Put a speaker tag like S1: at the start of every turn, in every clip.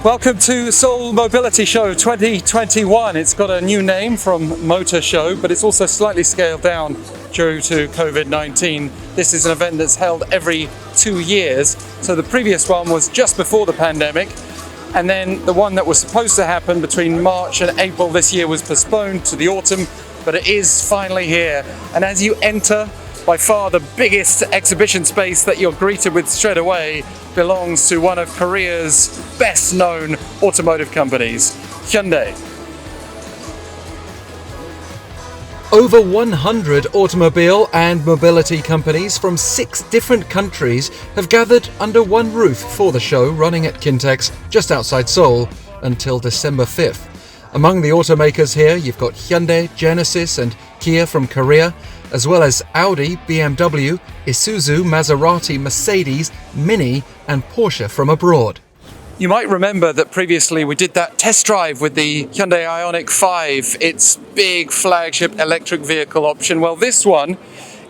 S1: Welcome to Seoul Mobility Show 2021. It's got a new name from Motor Show, but it's also slightly scaled down due to COVID-19. This is an event that's held every 2 years. So the previous one was just before the pandemic, and then the one that was supposed to happen between March and April this year was postponed to the autumn, but it is finally here. And as you enter, by far the biggest exhibition space that you're greeted with straight away belongs to one of Korea's best known automotive companies, Hyundai.
S2: Over 100 automobile and mobility companies from 6 different countries have gathered under one roof for the show running at KINTEX just outside Seoul until December 5th. Among the automakers here, you've got Hyundai, Genesis and Kia from Korea, as well as Audi, BMW, Isuzu, Maserati, Mercedes, Mini and Porsche from abroad.
S1: You might remember that previously we did that test drive with the Hyundai Ioniq 5, its big flagship electric vehicle option. Well, this one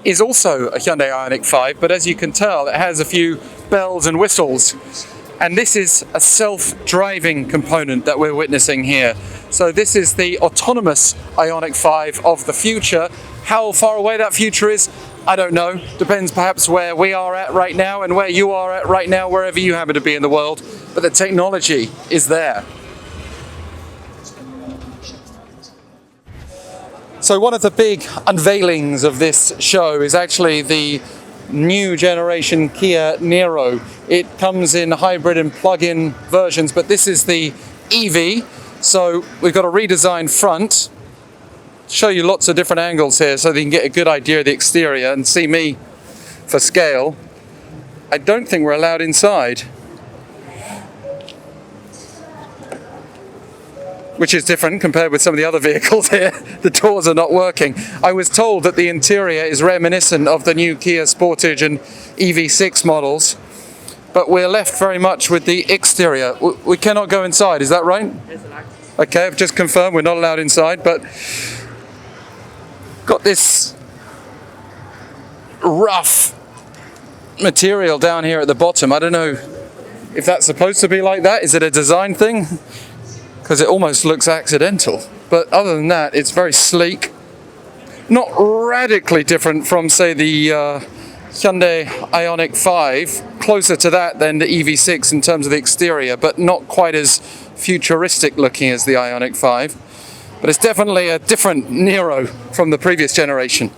S1: is also a Hyundai Ioniq 5, but as you can tell, it has a few bells and whistles. And this is a self-driving component that we're witnessing here. So this is the autonomous Ioniq 5 of the future. How far away that future is, I don't know. Depends perhaps where we are at right now and where you are at right now, wherever you happen to be in the world. But the technology is there. So one of the big unveilings of this show is actually the new generation Kia Niro. It comes in hybrid and plug-in versions, but this is the EV. So we've got a redesigned front. Show you lots of different angles here so that you can get a good idea of the exterior and see me for scale. I don't think we're allowed inside, which is different compared with some of the other vehicles here. The doors are not working. I was told that the interior is reminiscent of the new Kia Sportage and EV6 models, but we're left very much with the exterior. We cannot go inside, is that right? Okay, I've just confirmed we're not allowed inside, but got this rough material down here at the bottom. I don't know if that's supposed to be like that. Is it a design thing? Because it almost looks accidental. But other than that, it's very sleek. Not radically different from, say, the Hyundai Ioniq 5. Closer to that than the EV6 in terms of the exterior, but not quite as futuristic looking as the Ioniq 5. But it's definitely a different Niro from the previous generation.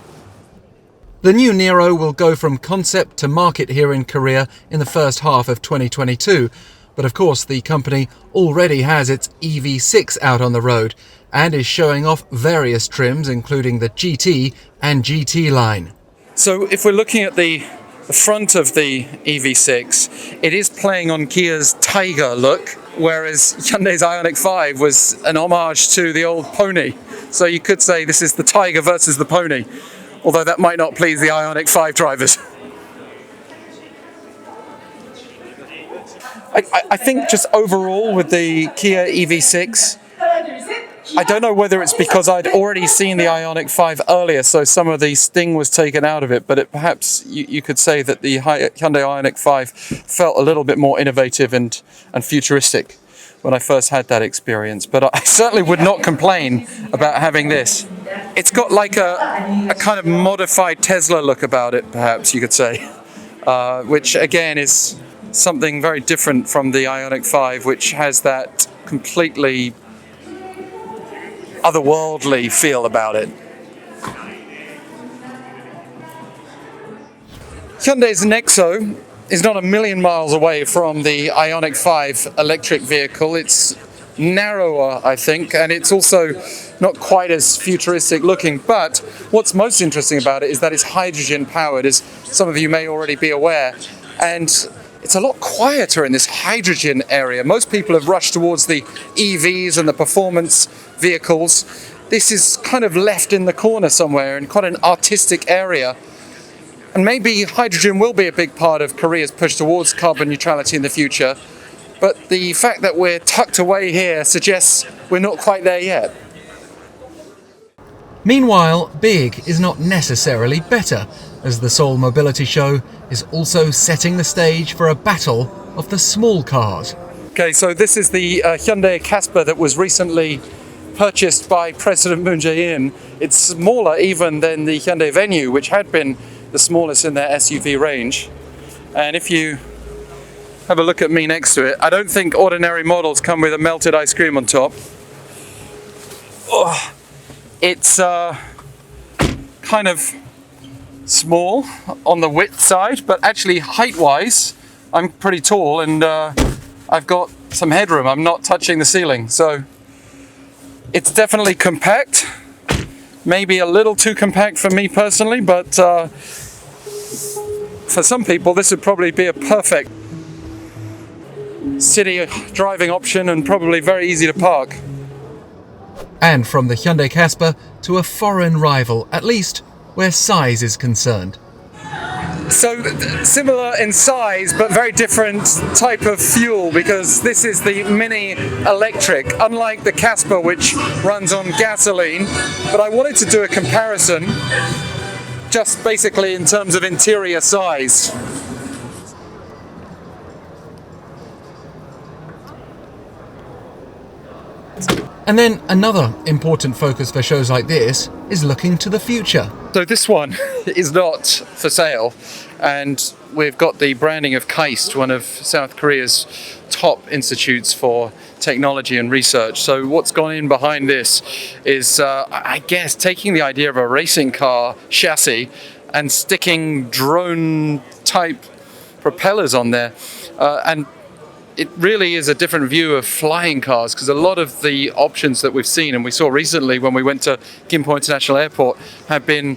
S2: The new Niro will go from concept to market here in Korea in the first half of 2022. But of course, the company already has its EV6 out on the road and is showing off various trims, including the GT and GT line.
S1: So if we're looking at the front of the EV6, it is playing on Kia's Tiger look, whereas Hyundai's Ioniq 5 was an homage to the old pony. So you could say this is the Tiger versus the pony, although that might not please the Ioniq 5 drivers. I think just overall with the Kia EV6, I don't know whether it's because I'd already seen the Ioniq 5 earlier, so some of the sting was taken out of it, but perhaps you could say that the Hyundai Ioniq 5 felt a little bit more innovative and futuristic when I first had that experience. But I certainly would not complain about having this. It's got like a kind of modified Tesla look about it, perhaps you could say, which again is something very different from the Ioniq 5, which has that completely otherworldly feel about it. Hyundai's Nexo is not a million miles away from the Ioniq 5 electric vehicle. It's narrower, I think, and it's also not quite as futuristic looking. But what's most interesting about it is that it's hydrogen powered, as some of you may already be aware. And it's a lot quieter in this hydrogen area. Most people have rushed towards the EVs and the performance vehicles. This is kind of left in the corner somewhere in quite an artistic area. And maybe hydrogen will be a big part of Korea's push towards carbon neutrality in the future. But the fact that we're tucked away here suggests we're not quite there yet.
S2: Meanwhile, big is not necessarily better, as the Seoul Mobility Show is also setting the stage for a battle of the small cars.
S1: Okay, so this is the Hyundai Casper that was recently purchased by President Moon Jae-in. It's smaller even than the Hyundai Venue, which had been the smallest in their SUV range. And if you have a look at me next to it, I don't think ordinary models come with a melted ice cream on top. Oh, it's kind of small on the width side, but actually height-wise, I'm pretty tall and I've got some headroom. I'm not touching the ceiling, so it's definitely compact. Maybe a little too compact for me personally, but for some people this would probably be a perfect city driving option and probably very easy to park.
S2: And from the Hyundai Casper to a foreign rival, at least where size is concerned.
S1: So similar in size, but very different type of fuel, because this is the Mini electric, unlike the Casper, which runs on gasoline. But I wanted to do a comparison, just basically in terms of interior size.
S2: And then another important focus for shows like this is looking to the future.
S1: So this one is not for sale, and we've got the branding of KAIST, one of South Korea's top institutes for technology and research. So what's gone in behind this is, I guess, taking the idea of a racing car chassis and sticking drone-type propellers on there, and it really is a different view of flying cars, because a lot of the options that we've seen and we saw recently when we went to Gimpo International Airport have been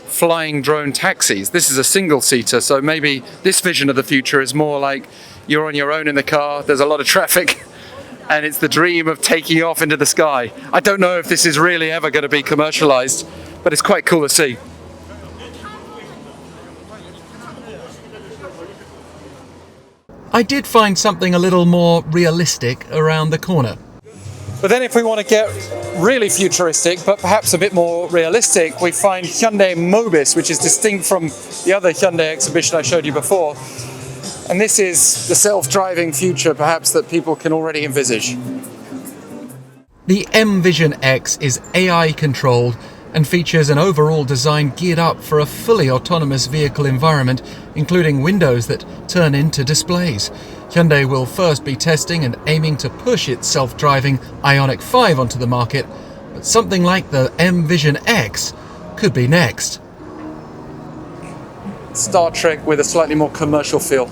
S1: flying drone taxis. This is a single-seater, so maybe this vision of the future is more like you're on your own in the car, there's a lot of traffic, and it's the dream of taking off into the sky. I don't know if this is really ever going to be commercialized, but it's quite cool to see.
S2: I did find something a little more realistic around the corner.
S1: But then if we want to get really futuristic, but perhaps a bit more realistic, we find Hyundai Mobis, which is distinct from the other Hyundai exhibition I showed you before. And this is the self-driving future, perhaps, that people can already envisage.
S2: The M Vision X is AI controlled and features an overall design geared up for a fully autonomous vehicle environment, including windows that turn into displays. Hyundai will first be testing and aiming to push its self-driving Ioniq 5 onto the market, but something like the M Vision X could be next.
S1: Star Trek with a slightly more commercial feel.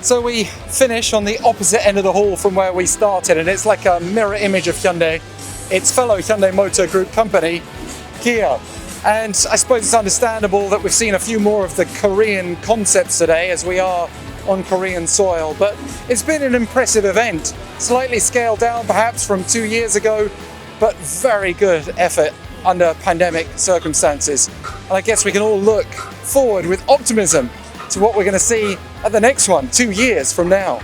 S1: So we finish on the opposite end of the hall from where we started, and it's like a mirror image of Hyundai, its fellow Hyundai Motor Group company, Kia. And I suppose it's understandable that we've seen a few more of the Korean concepts today, as we are on Korean soil, but it's been an impressive event, slightly scaled down perhaps from 2 years ago, but very good effort under pandemic circumstances. And I guess we can all look forward with optimism to what we're going to see at the next one 2 years from now.